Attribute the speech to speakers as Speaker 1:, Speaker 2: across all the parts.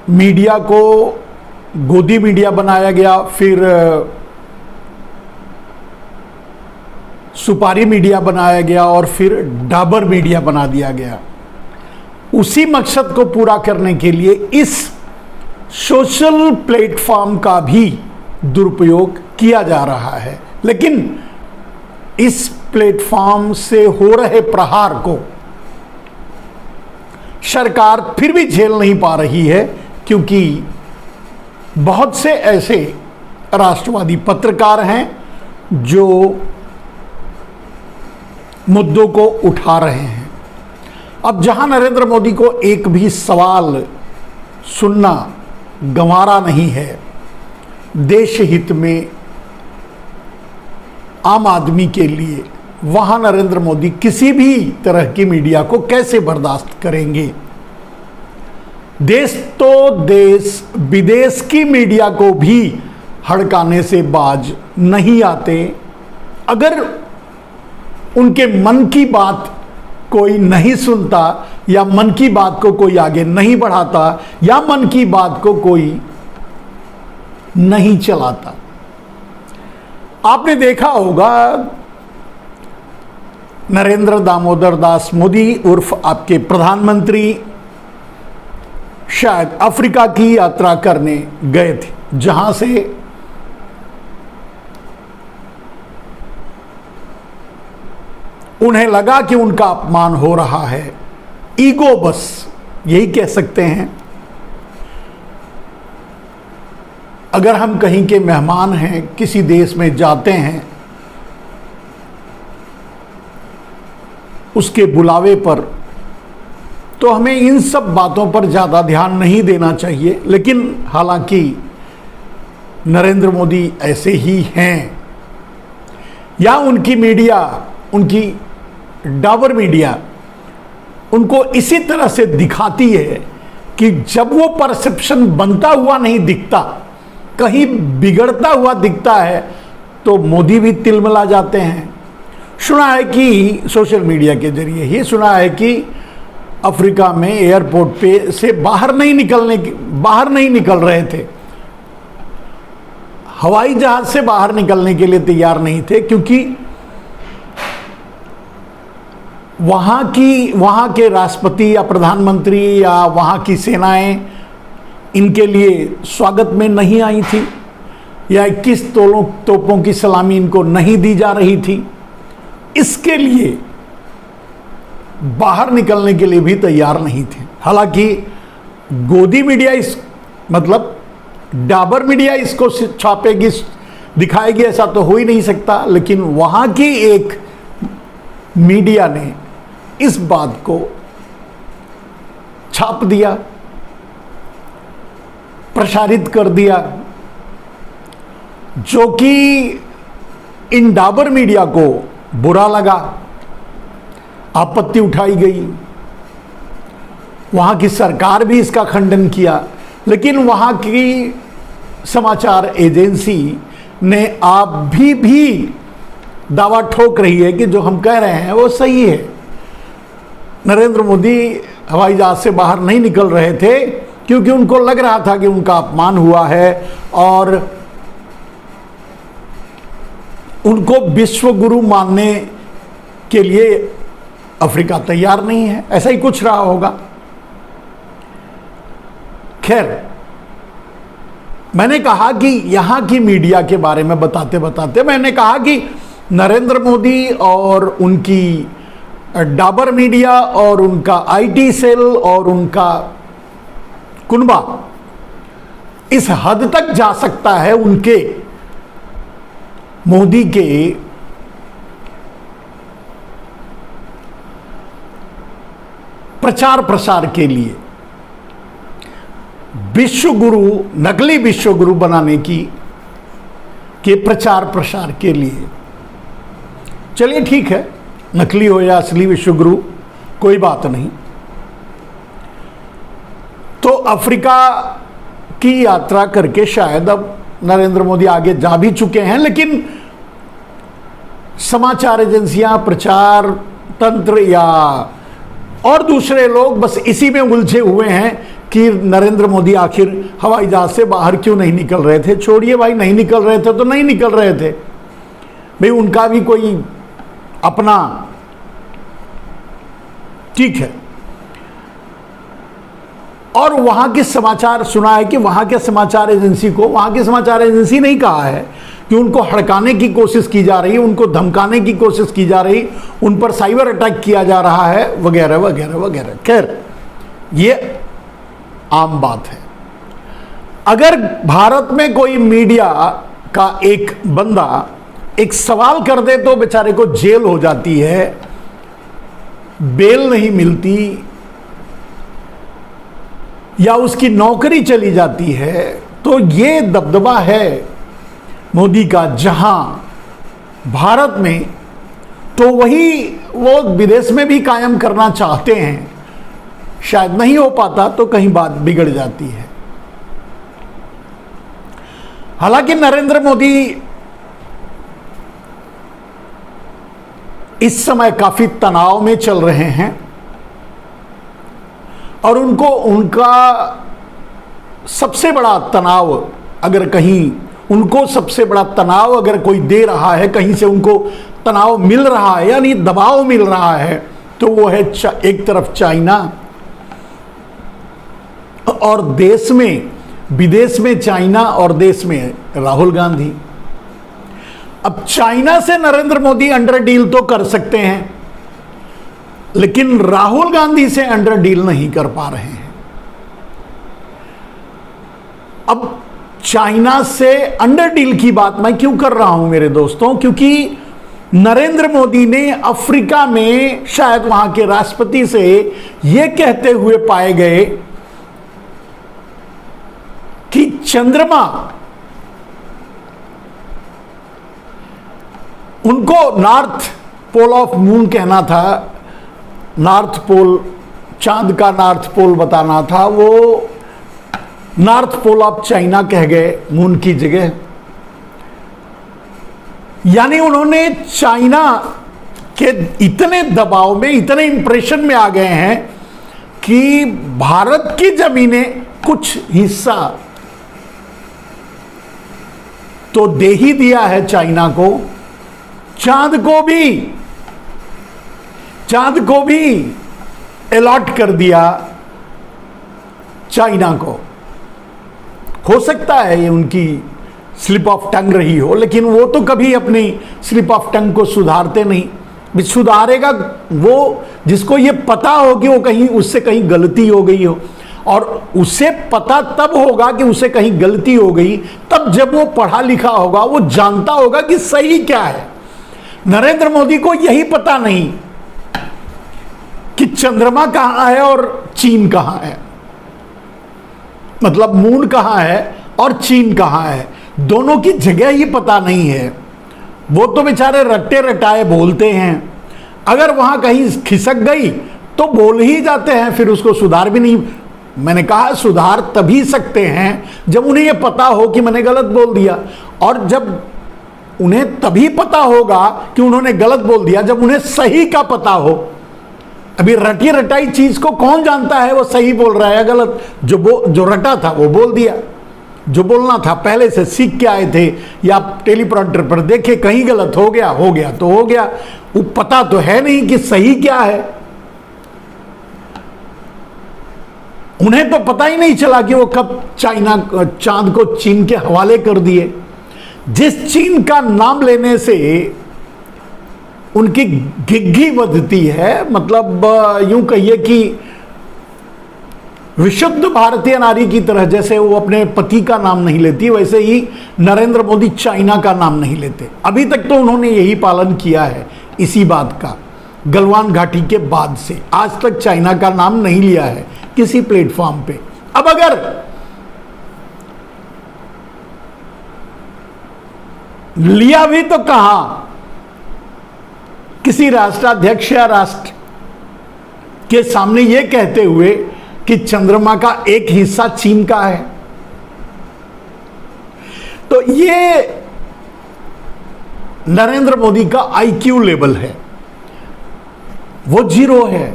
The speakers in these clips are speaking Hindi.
Speaker 1: मीडिया को गोदी मीडिया बनाया गया, फिर सुपारी मीडिया बनाया गया और फिर डाबर मीडिया बना दिया गया। उसी मकसद को पूरा करने के लिए इस सोशल प्लेटफॉर्म का भी दुरुपयोग किया जा रहा है। लेकिन इस प्लेटफॉर्म से हो रहे प्रहार को सरकार फिर भी झेल नहीं पा रही है, क्योंकि बहुत से ऐसे राष्ट्रवादी पत्रकार हैं जो मुद्दों को उठा रहे हैं। अब जहां नरेंद्र मोदी को एक भी सवाल सुनना गंवारा नहीं है, देश हित में, आम आदमी के लिए, वहां नरेंद्र मोदी किसी भी तरह की मीडिया को कैसे बर्दाश्त करेंगे। देश तो देश, विदेश की मीडिया को भी हड़काने से बाज नहीं आते। अगर उनके मन की बात कोई नहीं सुनता, या मन की बात को कोई आगे नहीं बढ़ाता, या मन की बात को कोई नहीं चलाता। आपने देखा होगा नरेंद्र दामोदर दास मोदी उर्फ आपके प्रधानमंत्री शायद अफ्रीका की यात्रा करने गए थे, जहां से उन्हें लगा कि उनका अपमान हो रहा है। ईगो, बस यही कह सकते हैं। अगर हम कहीं के मेहमान हैं, किसी देश में जाते हैं, उसके बुलावे पर, तो हमें इन सब बातों पर ज़्यादा ध्यान नहीं देना चाहिए। लेकिन हालांकि नरेंद्र मोदी ऐसे ही हैं, या उनकी मीडिया, उनकी डाबर मीडिया उनको इसी तरह से दिखाती है कि जब वो परसेप्शन बनता हुआ नहीं दिखता, कहीं बिगड़ता हुआ दिखता है, तो मोदी भी तिलमिला जाते हैं। सुना है कि सोशल मीडिया के जरिए ही सुना है कि अफ्रीका में एयरपोर्ट पे से बाहर नहीं निकल रहे थे, हवाई जहाज से बाहर निकलने के लिए तैयार नहीं थे, क्योंकि वहाँ के राष्ट्रपति या प्रधानमंत्री या वहाँ की सेनाएं इनके लिए स्वागत में नहीं आई थी, या 21 तोपों की सलामी इनको नहीं दी जा रही थी। इसके लिए बाहर निकलने के लिए भी तैयार नहीं थे। हालांकि गोदी मीडिया मतलब डाबर मीडिया इसको छापेगी, दिखाएगी, ऐसा तो हो ही नहीं सकता। लेकिन वहाँ की एक मीडिया ने इस बात को छाप दिया, प्रसारित कर दिया, जो कि इन डाबर मीडिया को बुरा लगा, आपत्ति उठाई गई। वहाँ की सरकार भी इसका खंडन किया, लेकिन वहाँ की समाचार एजेंसी ने आप भी दावा ठोक रही है कि जो हम कह रहे हैं वो सही है। नरेंद्र मोदी हवाई जहाज से बाहर नहीं निकल रहे थे क्योंकि उनको लग रहा था कि उनका अपमान हुआ है और उनको विश्व गुरु मानने के लिए अफ्रीका तैयार नहीं है। ऐसा ही कुछ रहा होगा। खैर, मैंने कहा कि यहाँ की मीडिया के बारे में बताते बताते मैंने कहा कि नरेंद्र मोदी और उनकी डाबर मीडिया और उनका आईटी सेल और उनका कुनबा इस हद तक जा सकता है उनके मोदी के प्रचार प्रसार के लिए, विश्व गुरु, नकली विश्व गुरु बनाने के प्रचार प्रसार के लिए। चलिए ठीक है, नकली हो या असली विश्व गुरु कोई बात नहीं। तो अफ्रीका की यात्रा करके शायद अब नरेंद्र मोदी आगे जा भी चुके हैं, लेकिन समाचार एजेंसियां, प्रचार तंत्र या और दूसरे लोग बस इसी में उलझे हुए हैं कि नरेंद्र मोदी आखिर हवाई जहाज से बाहर क्यों नहीं निकल रहे थे। छोड़िए भाई, नहीं निकल रहे थे तो नहीं निकल रहे थे भाई, उनका भी कोई अपना ठीक है। और वहां के समाचार सुना है कि वहां के समाचार एजेंसी को, वहां की समाचार एजेंसी नहीं कहा है कि उनको हड़काने की कोशिश की जा रही है, उनको धमकाने की कोशिश की जा रही, उन पर साइबर अटैक किया जा रहा है वगैरह वगैरह वगैरह। खैर, ये आम बात है। अगर भारत में कोई मीडिया का एक बंदा एक सवाल कर दे तो बेचारे को जेल हो जाती है, बेल नहीं मिलती या उसकी नौकरी चली जाती है। तो ये दबदबा है मोदी का जहां भारत में, तो वही वो विदेश में भी कायम करना चाहते हैं। शायद नहीं हो पाता तो कहीं बात बिगड़ जाती है। हालांकि नरेंद्र मोदी इस समय काफी तनाव में चल रहे हैं और उनको उनका सबसे बड़ा तनाव, अगर कहीं उनको सबसे बड़ा तनाव अगर कोई दे रहा है, कहीं से उनको तनाव मिल रहा है यानी दबाव मिल रहा है, तो वो है एक तरफ चाइना और देश में, विदेश में चाइना और देश में राहुल गांधी। अब चाइना से नरेंद्र मोदी अंडर डील तो कर सकते हैं, लेकिन राहुल गांधी से अंडर डील नहीं कर पा रहे हैं। अब चाइना से अंडर डील की बात मैं क्यों कर रहा हूं मेरे दोस्तों, क्योंकि नरेंद्र मोदी ने अफ्रीका में शायद वहां के राष्ट्रपति से यह कहते हुए पाए गए कि चंद्रमा, उनको नॉर्थ पोल ऑफ मून कहना था, नॉर्थ पोल, चांद का नॉर्थ पोल बताना था, वो नॉर्थ पोल ऑफ चाइना कह गए मून की जगह। यानी उन्होंने चाइना के इतने दबाव में, इतने इंप्रेशन में आ गए हैं कि भारत की जमीनें कुछ हिस्सा तो दे ही दिया है चाइना को, चांद को भी अलॉट कर दिया चाइना को। हो सकता है ये उनकी स्लिप ऑफ टंग रही हो, लेकिन वो तो कभी अपनी स्लिप ऑफ टंग को सुधारते नहीं। भी सुधारेगा वो जिसको ये पता हो कि वो कहीं उससे कहीं गलती हो गई हो, और उसे पता तब होगा कि उसे कहीं गलती हो गई तब जब वो पढ़ा लिखा होगा, वो जानता होगा कि सही क्या है। नरेंद्र मोदी को यही पता नहीं कि चंद्रमा कहां है और चीन कहां है, मतलब मून कहां है और चीन कहां है, दोनों की जगह ही पता नहीं है। वो तो बेचारे रट्टे रटाए बोलते हैं, अगर वहां कहीं खिसक गई तो बोल ही जाते हैं, फिर उसको सुधार भी नहीं। मैंने कहा सुधार तभी सकते हैं जब उन्हें यह पता हो कि मैंने गलत बोल दिया, और जब उन्हें तभी पता होगा कि उन्होंने गलत बोल दिया जब उन्हें सही का पता हो। अभी रटी रटाई चीज को कौन जानता है वो सही बोल रहा है या गलत। जो रटा था वो बोल दिया, जो बोलना था पहले से सीख के आए थे या टेलीप्रॉम्प्टर पर देखे, कहीं गलत हो गया तो हो गया, वो पता तो है नहीं कि सही क्या है। उन्हें तो पता ही नहीं चला कि वो कब चांद को चीन के हवाले कर दिए। जिस चीन का नाम लेने से उनकी घिघी बधती है, मतलब यूं कहिए कि विशुद्ध भारतीय नारी की तरह जैसे वो अपने पति का नाम नहीं लेती, वैसे ही नरेंद्र मोदी चाइना का नाम नहीं लेते। अभी तक तो उन्होंने यही पालन किया है इसी बात का, गलवान घाटी के बाद से आज तक चाइना का नाम नहीं लिया है किसी प्लेटफॉर्म पे। अब अगर लिया भी तो कहां, किसी राष्ट्राध्यक्ष या राष्ट्र के सामने यह कहते हुए कि चंद्रमा का एक हिस्सा चीन का है। तो ये नरेंद्र मोदी का आईक्यू लेवल है, वो जीरो है।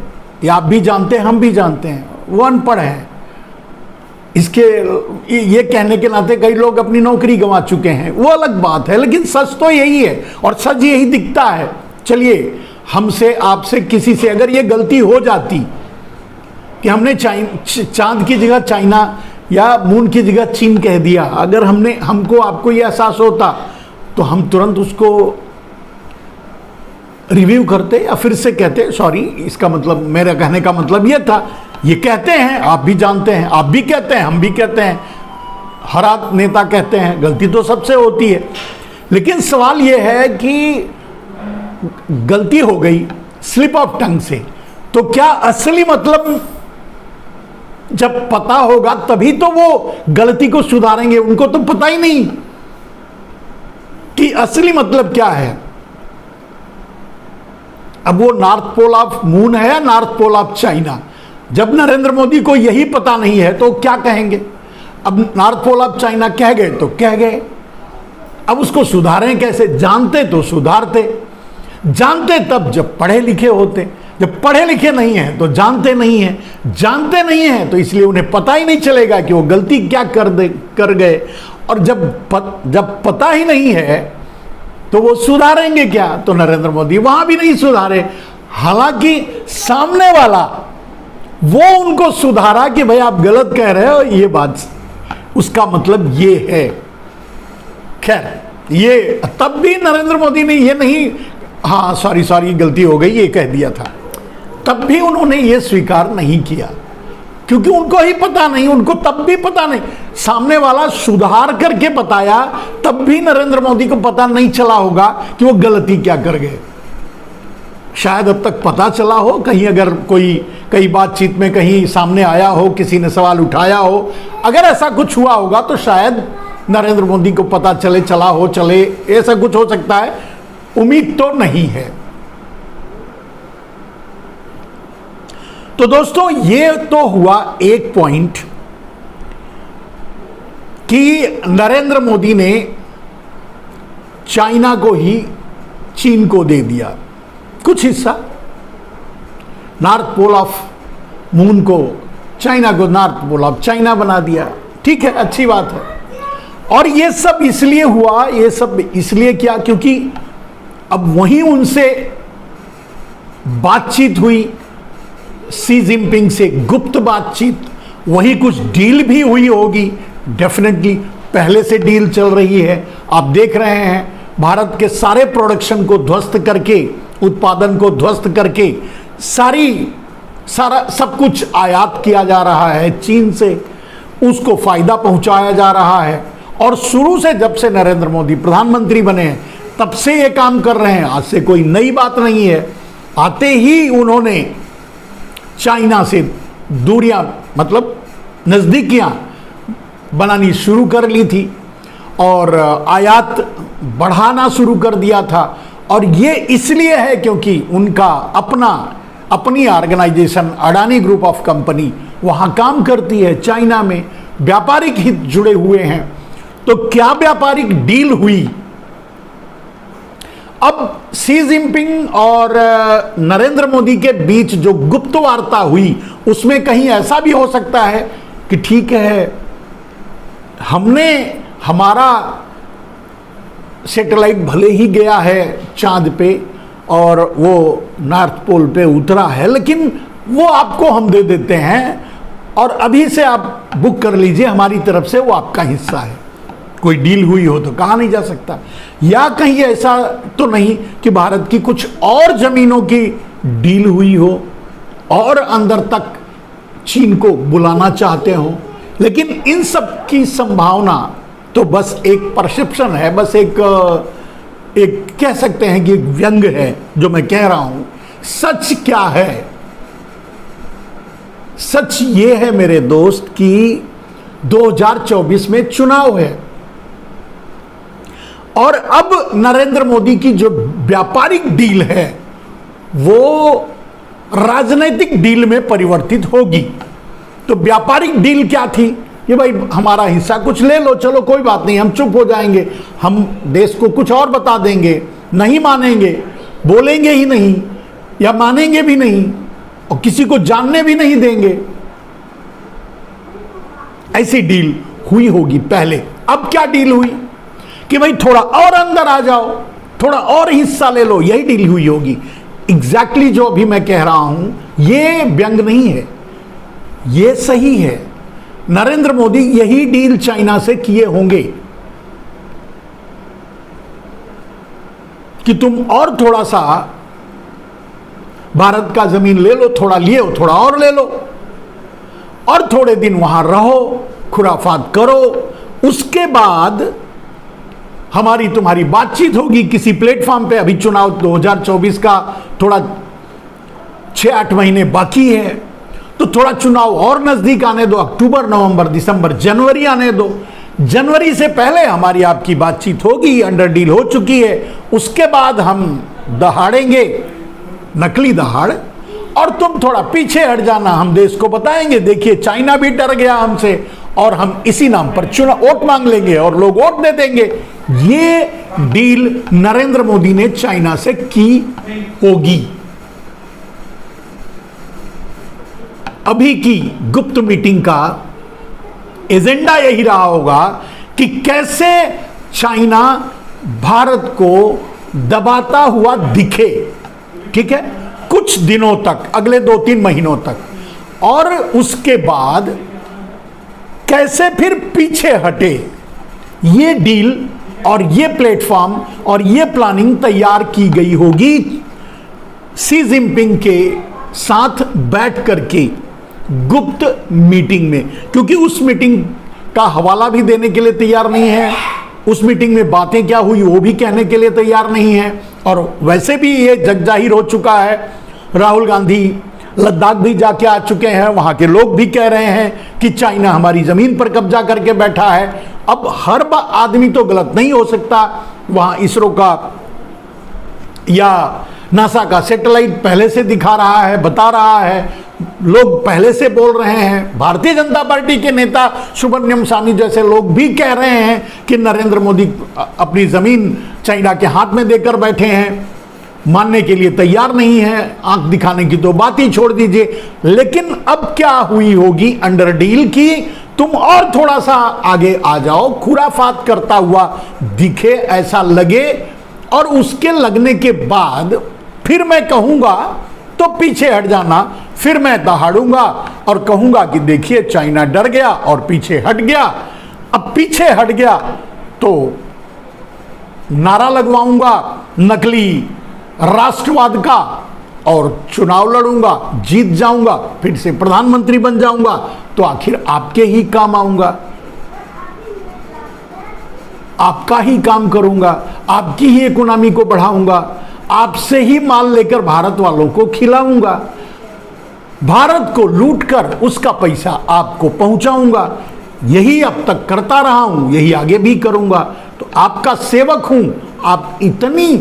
Speaker 1: ये आप भी जानते हैं, हम भी जानते हैं, वो अनपढ़ है। इसके ये कहने के नाते कई लोग अपनी नौकरी गंवा चुके हैं, वो अलग बात है, लेकिन सच तो यही है और सच यही दिखता है। चलिए, हमसे, आपसे, किसी से अगर ये गलती हो जाती कि हमने चांद की जगह चाइना या मून की जगह चीन कह दिया, अगर हमको आपको ये एहसास होता तो हम तुरंत उसको रिव्यू करते या फिर से कहते सॉरी, इसका मतलब, मेरा कहने का मतलब ये था, ये कहते हैं, आप भी जानते हैं, आप भी कहते हैं, हम भी कहते हैं, हर नेता कहते हैं, गलती तो सबसे होती है। लेकिन सवाल ये है कि गलती हो गई स्लिप ऑफ टंग से, तो क्या असली मतलब जब पता होगा तभी तो वो गलती को सुधारेंगे। उनको तो पता ही नहीं कि असली मतलब क्या है। अब वो नॉर्थ पोल ऑफ मून है या नॉर्थ पोल ऑफ चाइना, जब नरेंद्र मोदी को यही पता नहीं है तो क्या कहेंगे। अब नॉर्थ पोल ऑफ चाइना कह गए तो कह गए, अब उसको सुधारें कैसे। जानते तो सुधारते, जानते तब जब पढ़े लिखे होते, जब पढ़े लिखे नहीं हैं तो जानते नहीं हैं, जानते नहीं हैं तो इसलिए उन्हें पता ही नहीं चलेगा कि वो गलती क्या कर गए, और जब पता ही नहीं है तो वो सुधारेंगे क्या। तो नरेंद्र मोदी वहां भी नहीं सुधारे, हालांकि सामने वाला वो उनको सुधारा कि भाई आप गलत कह रहे हो, ये बात, उसका मतलब ये है। खैर, ये तब भी नरेंद्र मोदी ने ये नहीं, हाँ सॉरी गलती हो गई, ये कह दिया था, तब भी उन्होंने ये स्वीकार नहीं किया, क्योंकि उनको ही पता नहीं, उनको तब भी पता नहीं। सामने वाला सुधार करके बताया, तब भी नरेंद्र मोदी को पता नहीं चला होगा कि वो गलती क्या कर गए। शायद अब तक पता चला हो, कहीं अगर कई बातचीत में कहीं सामने आया हो, किसी ने सवाल उठाया हो, अगर ऐसा कुछ हुआ होगा तो शायद नरेंद्र मोदी को पता चले, ऐसा कुछ हो सकता है, उम्मीद तो नहीं है। तो दोस्तों, ये तो हुआ एक पॉइंट कि नरेंद्र मोदी ने चाइना को ही चीन को दे दिया कुछ हिस्सा, नॉर्थ पोल ऑफ मून को चाइना को नॉर्थ पोल ऑफ चाइना बना दिया। ठीक है, अच्छी बात है। और ये सब इसलिए हुआ, ये सब इसलिए किया क्योंकि अब वहीं उनसे बातचीत हुई, शी जिनपिंग से गुप्त बातचीत, वही कुछ डील भी हुई होगी, डेफिनेटली पहले से डील चल रही है। आप देख रहे हैं, भारत के सारे प्रोडक्शन को ध्वस्त करके, उत्पादन को ध्वस्त करके सारा सब कुछ आयात किया जा रहा है चीन से, उसको फायदा पहुंचाया जा रहा है। और शुरू से, जब से नरेंद्र मोदी प्रधानमंत्री बने हैं, तब से ये काम कर रहे हैं, आज से कोई नई बात नहीं है। आते ही उन्होंने चाइना से दूरियां, मतलब नज़दीकियां बनानी शुरू कर ली थी और आयात बढ़ाना शुरू कर दिया था। और ये इसलिए है क्योंकि उनका अपनी organisation Adani group of company वहाँ काम करती है चाइना में, व्यापारिक हित जुड़े हुए हैं। तो क्या व्यापारिक डील हुई। अब शी जिनपिंग और नरेंद्र मोदी के बीच जो गुप्त वार्ता हुई, उसमें कहीं ऐसा भी हो सकता है कि ठीक है, हमारा सैटेलाइट भले ही गया है चांद पे और वो नॉर्थ पोल पे उतरा है, लेकिन वो आपको हम दे देते हैं और अभी से आप बुक कर लीजिए, हमारी तरफ से वो आपका हिस्सा है। कोई डील हुई हो तो कहा नहीं जा सकता। या कहीं ऐसा तो नहीं कि भारत की कुछ और जमीनों की डील हुई हो और अंदर तक चीन को बुलाना चाहते हो। लेकिन इन सब की संभावना तो बस एक परसेप्शन है, बस एक कह सकते हैं कि एक व्यंग है जो मैं कह रहा हूं। सच क्या है? सच ये है मेरे दोस्त कि 2024 में चुनाव है और अब नरेंद्र मोदी की जो व्यापारिक डील है वो राजनीतिक डील में परिवर्तित होगी। तो व्यापारिक डील क्या थी? ये भाई हमारा हिस्सा कुछ ले लो, चलो कोई बात नहीं, हम चुप हो जाएंगे, हम देश को कुछ और बता देंगे, नहीं मानेंगे, बोलेंगे ही नहीं या मानेंगे भी नहीं और किसी को जानने भी नहीं देंगे। ऐसी डील हुई होगी पहले। अब क्या डील हुई कि भाई थोड़ा और अंदर आ जाओ, थोड़ा और हिस्सा ले लो, यही डील हुई होगी। एग्जैक्टली जो अभी मैं कह रहा हूं ये व्यंग नहीं है, ये सही है। नरेंद्र मोदी यही डील चाइना से किए होंगे कि तुम और थोड़ा सा भारत का जमीन ले लो, थोड़ा लिए हो, थोड़ा और ले लो, और थोड़े दिन वहां रहो, खुराफात करो, उसके बाद हमारी तुम्हारी बातचीत होगी किसी प्लेटफॉर्म पे। अभी चुनाव 2024 का थोड़ा 6-8 महीने बाकी है, तो थोड़ा चुनाव और नजदीक आने दो, अक्टूबर, नवंबर, दिसंबर, जनवरी आने दो। जनवरी से पहले हमारी आपकी बातचीत होगी, अंडर डील हो चुकी है, उसके बाद हम दहाड़ेंगे नकली दहाड़, और तुम थोड़ा पीछे हट जाना, हम देश को बताएंगे देखिए चाइना भी डर गया हमसे, और हम इसी नाम पर चुनाव वोट मांग लेंगे और लोग वोट दे देंगे। ये डील नरेंद्र मोदी ने चाइना से की होगी। अभी की गुप्त मीटिंग का एजेंडा यही रहा होगा कि कैसे चाइना भारत को दबाता हुआ दिखे, ठीक है, कुछ दिनों तक, अगले 2-3 महीनों तक, और उसके बाद कैसे फिर पीछे हटे। ये डील और ये प्लेटफॉर्म और ये प्लानिंग तैयार की गई होगी शी जिनपिंग के साथ बैठ करके गुप्त मीटिंग में, क्योंकि उस मीटिंग का हवाला भी देने के लिए तैयार नहीं है, उस मीटिंग में बातें क्या हुई वो भी कहने के लिए तैयार नहीं है। और वैसे भी ये जग जाहिर हो चुका है, राहुल गांधी लद्दाख भी जाके आ चुके हैं, वहां के लोग भी कह रहे हैं कि चाइना हमारी जमीन पर कब्जा करके बैठा है। अब हर आदमी तो गलत नहीं हो सकता, वहां इसरो का या नासा का सैटेलाइट पहले से दिखा रहा है, बता रहा है, लोग पहले से बोल रहे हैं। भारतीय जनता पार्टी के नेता सुब्रमण्यम स्वामी जैसे लोग भी कह रहे हैं कि नरेंद्र मोदी अपनी जमीन चाइना के हाथ में देकर बैठे हैं, मानने के लिए तैयार नहीं है, आंख दिखाने की तो बात ही छोड़ दीजिए। लेकिन अब क्या हुई होगी अंडर डील की तुम और थोड़ा सा आगे आ जाओ, खुराफात करता हुआ दिखे, ऐसा लगे, और उसके लगने के बाद फिर मैं कहूंगा तो पीछे हट जाना, फिर मैं दहाड़ूंगा और कहूंगा कि देखिए चाइना डर गया और पीछे हट गया। अब पीछे हट गया तो नारा लगवाऊंगा नकली राष्ट्रवाद का और चुनाव लड़ूंगा, जीत जाऊंगा, फिर से प्रधानमंत्री बन जाऊंगा, तो आखिर आपके ही काम आऊंगा, आपका ही काम करूंगा, आपकी ही इकोनॉमी को बढ़ाऊंगा, आपसे ही माल लेकर भारत वालों को खिलाऊंगा, भारत को लूटकर उसका पैसा आपको पहुंचाऊंगा। यही अब तक करता रहा हूं, यही आगे भी करूंगा, तो आपका सेवक हूं। आप इतनी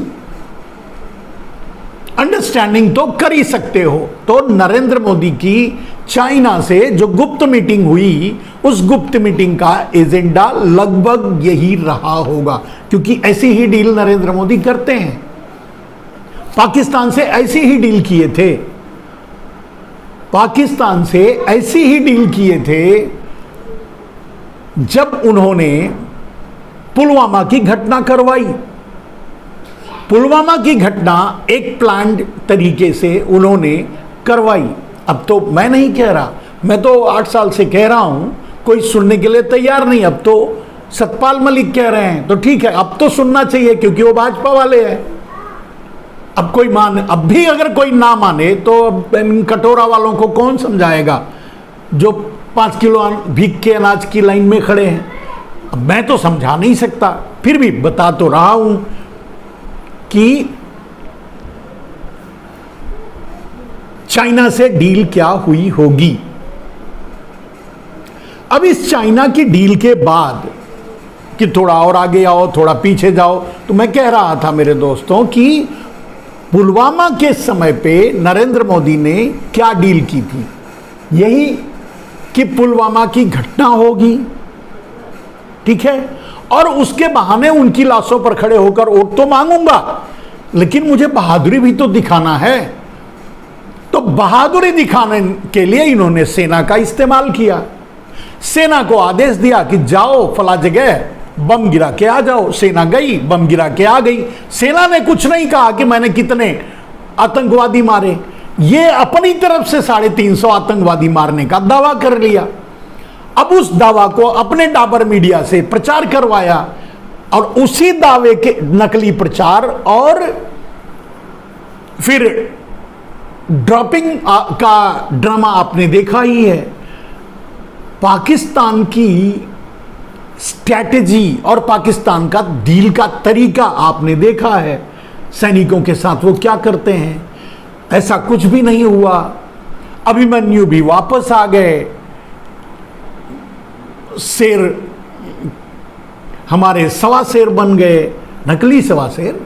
Speaker 1: अंडरस्टैंडिंग तो कर ही सकते हो। तो नरेंद्र मोदी की चाइना से जो गुप्त मीटिंग हुई, उस गुप्त मीटिंग का एजेंडा लगभग यही रहा होगा, क्योंकि ऐसी ही डील नरेंद्र मोदी करते हैं। पाकिस्तान से ऐसी ही डील किए थे, पाकिस्तान से ऐसी ही डील किए थे जब उन्होंने पुलवामा की घटना करवाई। पुलवामा की घटना एक प्लान्ड तरीके से उन्होंने करवाई। अब तो मैं नहीं कह रहा, मैं तो 8 साल से कह रहा हूं, कोई सुनने के लिए तैयार नहीं। अब तो सतपाल मलिक कह रहे हैं, तो ठीक है, अब तो सुनना चाहिए क्योंकि वो भाजपा वाले हैं। अब कोई अब भी अगर कोई ना माने तो इन कटोरा वालों को कौन समझाएगा जो 5 किलो भीख के अनाज की लाइन में खड़े हैं। अब मैं तो समझा नहीं सकता, फिर भी बता तो रहा हूं कि चाइना से डील क्या हुई होगी। अब इस चाइना की डील के बाद कि थोड़ा और आगे आओ, थोड़ा पीछे जाओ, तो मैं कह रहा था मेरे दोस्तों कि पुलवामा के समय पे नरेंद्र मोदी ने क्या डील की थी, यही कि पुलवामा की घटना होगी, ठीक है, और उसके बहाने उनकी लाशों पर खड़े होकर वोट तो मांगूंगा, लेकिन मुझे बहादुरी भी तो दिखाना है। तो बहादुरी दिखाने के लिए इन्होंने सेना का इस्तेमाल किया। सेना को आदेश दिया कि जाओ फला जगह बम गिरा के आ जाओ। सेना गई, बम गिरा के आ गई। सेना ने कुछ नहीं कहा कि मैंने कितने आतंकवादी मारे, ये अपनी तरफ से 350 आतंकवादी मारने का दावा कर लिया। अब उस दावा को अपने डाबर मीडिया से प्रचार करवाया और उसी दावे के नकली प्रचार और फिर ड्रॉपिंग का ड्रामा आपने देखा ही है। पाकिस्तान की स्ट्रैटेजी और पाकिस्तान का डील का तरीका आपने देखा है। सैनिकों के साथ वो क्या करते हैं, ऐसा कुछ भी नहीं हुआ। अभिमन्यु भी वापस आ गए, शेर हमारे सवा शेर बन गए, नकली सवा शेर।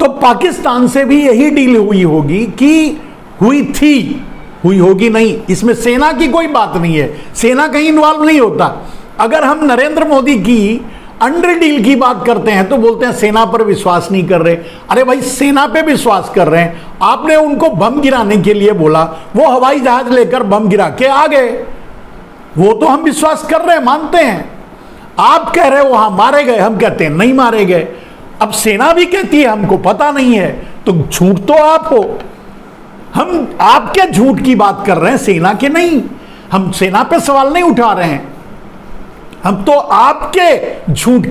Speaker 1: तो पाकिस्तान से भी यही डील हुई होगी कि हुई थी, हुई होगी नहीं, इसमें सेना की कोई बात नहीं है, सेना कहीं इन्वॉल्व नहीं होता। अगर हम नरेंद्र मोदी की अंडर डील की बात करते हैं तो बोलते हैं सेना पर विश्वास नहीं कर रहे। अरे भाई, सेना पे विश्वास कर रहे हैं। आपने उनको बम गिराने के लिए बोला, वो हवाई जहाज लेकर बम गिरा के आ गए, वो तो हम विश्वास कर रहे हैं, मानते हैं। आप कह रहे हो वहां मारे गए, हम कहते हैं नहीं मारे गए। अब सेना भी कहती है हमको पता नहीं है, तो झूठ तो आप हो। हम आपके झूठ की बात कर रहे हैं, सेना के नहीं। हम सेना पे सवाल नहीं उठा रहे हैं, हम तो आपके झूठ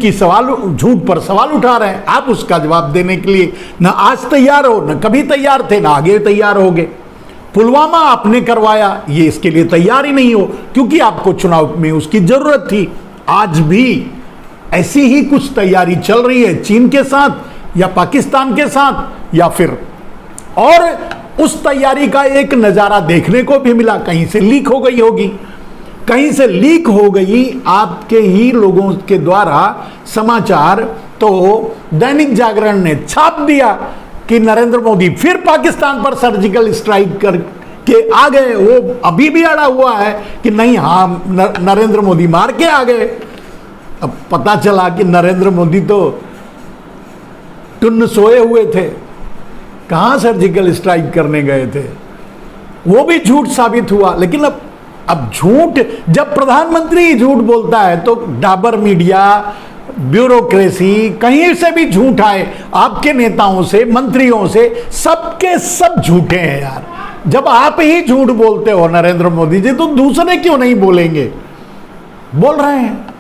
Speaker 1: पर सवाल उठा रहे हैं। आप उसका जवाब देने के लिए ना आज तैयार हो, ना कभी तैयार थे, ना आगे तैयार होगे। पुलवामा आपने करवाया, ये इसके लिए तैयार ही नहीं हो, क्योंकि आपको चुनाव में उसकी जरूरत थी। आज भी ऐसी ही कुछ तैयारी चल रही है चीन के साथ या पाकिस्तान के साथ या फिर, और उस तैयारी का एक नजारा देखने को भी मिला। कहीं से लीक हो गई होगी, कहीं से लीक हो गई आपके ही लोगों के द्वारा समाचार। तो दैनिक जागरण ने छाप दिया कि नरेंद्र मोदी फिर पाकिस्तान पर सर्जिकल स्ट्राइक करके आ गए। वो अभी भी अड़ा हुआ है कि नहीं, हाँ नरेंद्र मोदी मार के आ गए। अब पता चला कि नरेंद्र मोदी तो टुन्न सोए हुए थे, कहां सर्जिकल स्ट्राइक करने गए थे। वो भी झूठ साबित हुआ। लेकिन अब झूठ, जब प्रधानमंत्री झूठ बोलता है तो डाबर मीडिया, ब्यूरोक्रेसी, कहीं से भी झूठ आए, आपके नेताओं से, मंत्रियों से, सबके सब झूठे हैं यार। जब आप ही झूठ बोलते हो नरेंद्र मोदी जी, तो दूसरे क्यों नहीं बोलेंगे? बोल रहे हैं।